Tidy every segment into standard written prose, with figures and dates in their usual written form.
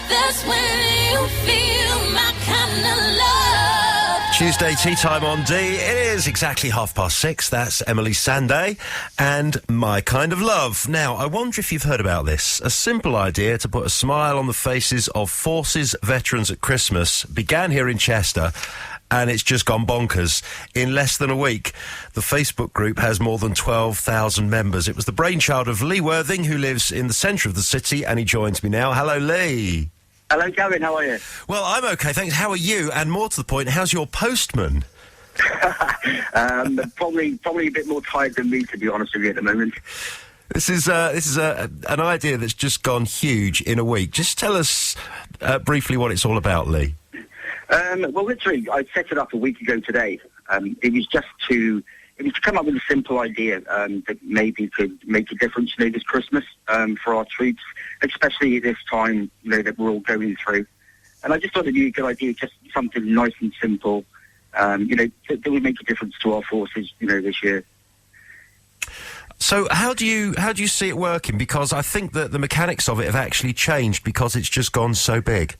That's when you feel my kind of love. Tuesday tea time on D. It is exactly 6:30. That's Emily Sandé and My Kind of Love. Now, I wonder if you've heard about this. A simple idea to put a smile on the faces of forces veterans at Christmas began here in Chester, and it's just gone bonkers. In less than a week, the Facebook group has more than 12,000 members. It was the brainchild of Lee Worthing, who lives in the centre of the city, and he joins me now. Hello, Lee. Hello, Gavin. How are you? Well, I'm OK, thanks. How are you? And more to the point, how's your postman? Probably a bit more tired than me, to be honest with you, at the moment. This is an idea that's just gone huge in a week. Just tell us briefly what it's all about, Lee. Well, literally, I set it up a week ago today. It was to come up with a simple idea that maybe could make a difference, this Christmas for our troops, especially at this time, that we're all going through. And I just thought it'd be a good idea, just something nice and simple, that would make a difference to our forces, this year. So how do you see it working? Because I think that the mechanics of it have actually changed because it's just gone so big.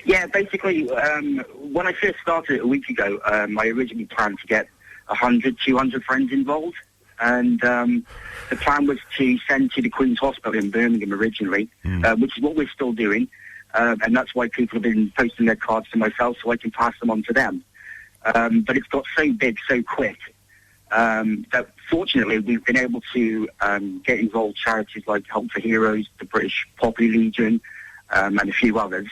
Yeah, basically, when I first started it a week ago, I originally planned to get 100, 200 friends involved. And the plan was to send to the Queen's Hospital in Birmingham originally, which is what we're still doing. And that's why people have been posting their cards to myself so I can pass them on to them. But it's got so big so quick that fortunately we've been able to get involved charities like Help for Heroes, the British Poppy Legion, and a few others.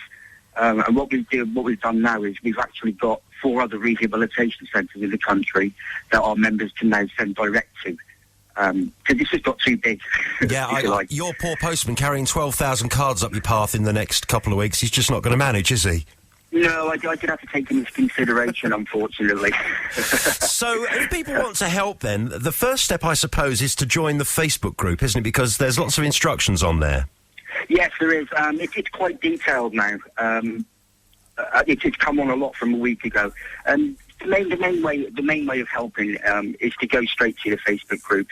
And what we've done now is we've actually got 4 other rehabilitation centres in the country that our members can now send direct to. Because this has got too big. Yeah, your poor postman carrying 12,000 cards up your path in the next couple of weeks, he's just not going to manage, is he? No, I did have to take him into consideration, unfortunately. So, if people want to help then, the first step, I suppose, is to join the Facebook group, isn't it? Because there's lots of instructions on there. Yes, there is. It's quite detailed now. It's come on a lot from a week ago. The main way of helping is to go straight to the Facebook group,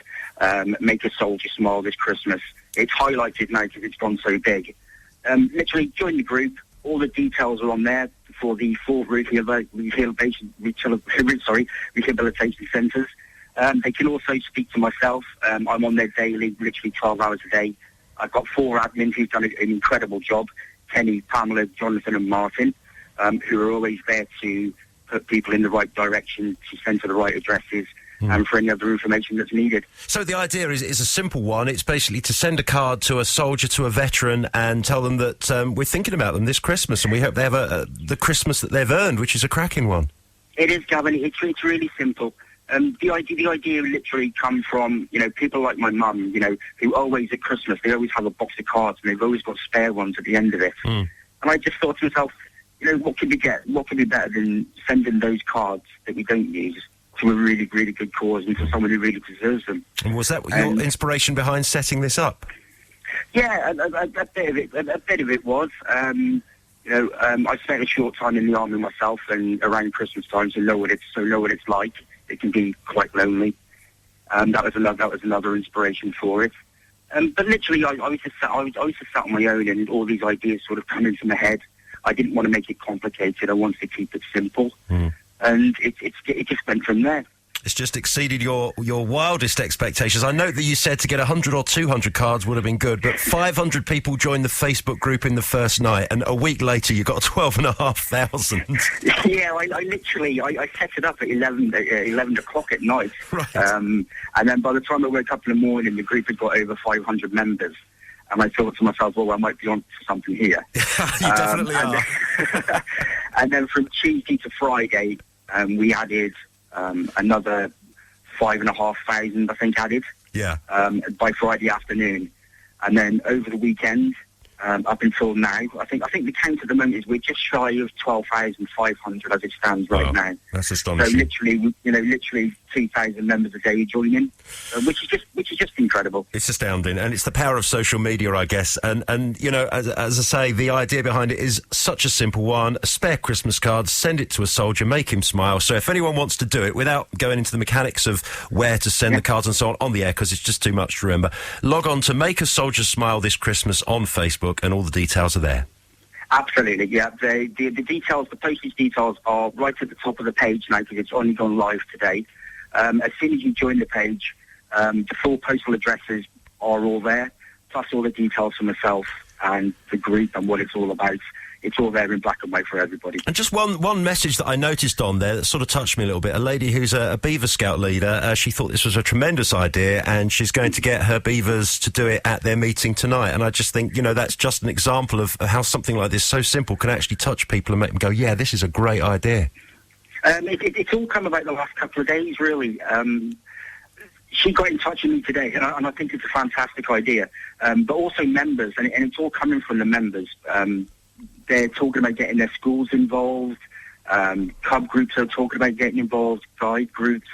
Make a Soldier Smile this Christmas. It's highlighted now because it's gone so big. Literally, join the group. All the details are on there for the 4 rehabilitation centres. They can also speak to myself. I'm on there daily, literally 12 hours a day. I've got 4 admins who've done an incredible job, Kenny, Pamela, Jonathan and Martin, who are always there to put people in the right direction, to send to the right addresses, and for any other information that's needed. So the idea is a simple one. It's basically to send a card to a soldier, to a veteran, and tell them that we're thinking about them this Christmas, and we hope they have the Christmas that they've earned, which is a cracking one. It is, Gavin. It's really simple. The idea literally comes from, people like my mum, who always at Christmas, they always have a box of cards and they've always got spare ones at the end of it. And I just thought to myself, what could be better than sending those cards that we don't use to a really, really good cause and to someone who really deserves them. And was that your inspiration behind setting this up? Yeah, a bit of it was. I spent a short time in the army myself, and around Christmas time, so know what it's like. It can be quite lonely. That was another inspiration for it. But literally, I was just sat on my own, and all these ideas sort of come into my head. I didn't want to make it complicated. I wanted to keep it simple, and it just went from there. It's just exceeded your wildest expectations. I know that you said to get 100 or 200 cards would have been good, but 500 people joined the Facebook group in the first night, and a week later you got 12,500. Yeah, I literally set it up at 11 o'clock at night. Right. And then by the time I woke up in the morning, the group had got over 500 members. And I thought to myself, well, I might be on to something here. You definitely are. And then from Tuesday to Friday, we added another 5,500, I think, added. Yeah. By Friday afternoon, and then over the weekend, up until now, I think the count at the moment is we're just shy of 12,500 as it stands right now. That's astonishing. So literally 2,000 members a day joining, which is just incredible. It's astounding, and it's the power of social media, I guess. And as I say, the idea behind it is such a simple one: a spare Christmas card, send it to a soldier, make him smile. So if anyone wants to do it without going into the mechanics of where to send the cards and so on the air, because it's just too much to remember, log on to Make a Soldier Smile this Christmas on Facebook, and all the details are there. Absolutely, yeah. The details, the postage details are right at the top of the page now because it's only gone live today. As soon as you join the page, the full postal addresses are all there, plus all the details for myself and the group and what it's all about. It's all there in black and white for everybody. And just one message that I noticed on there that sort of touched me a little bit. A lady who's a Beaver Scout leader, she thought this was a tremendous idea and she's going to get her beavers to do it at their meeting tonight. And I just think, that's just an example of how something like this, so simple, can actually touch people and make them go, yeah, this is a great idea. It's all come about the last couple of days, really. She got in touch with me today, and I think it's a fantastic idea. But also members, and it's all coming from the members. They're talking about getting their schools involved. Cub groups are talking about getting involved. Guide groups.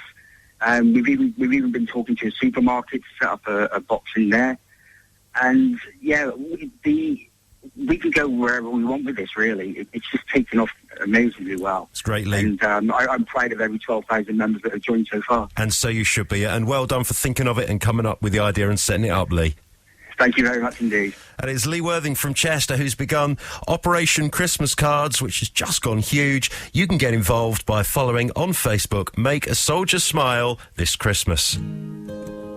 We've even been talking to a supermarket to set up a box in there. And yeah, we can go wherever we want with this. Really, it's just taken off amazingly well. It's great, Lee. And I'm proud of every 12,000 members that have joined so far. And so you should be. And well done for thinking of it and coming up with the idea and setting it up, Lee. Thank you very much indeed. And it's Lee Worthing from Chester who's begun Operation Christmas Cards, which has just gone huge. You can get involved by following on Facebook, Make a Soldier Smile this Christmas.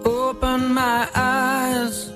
Open my eyes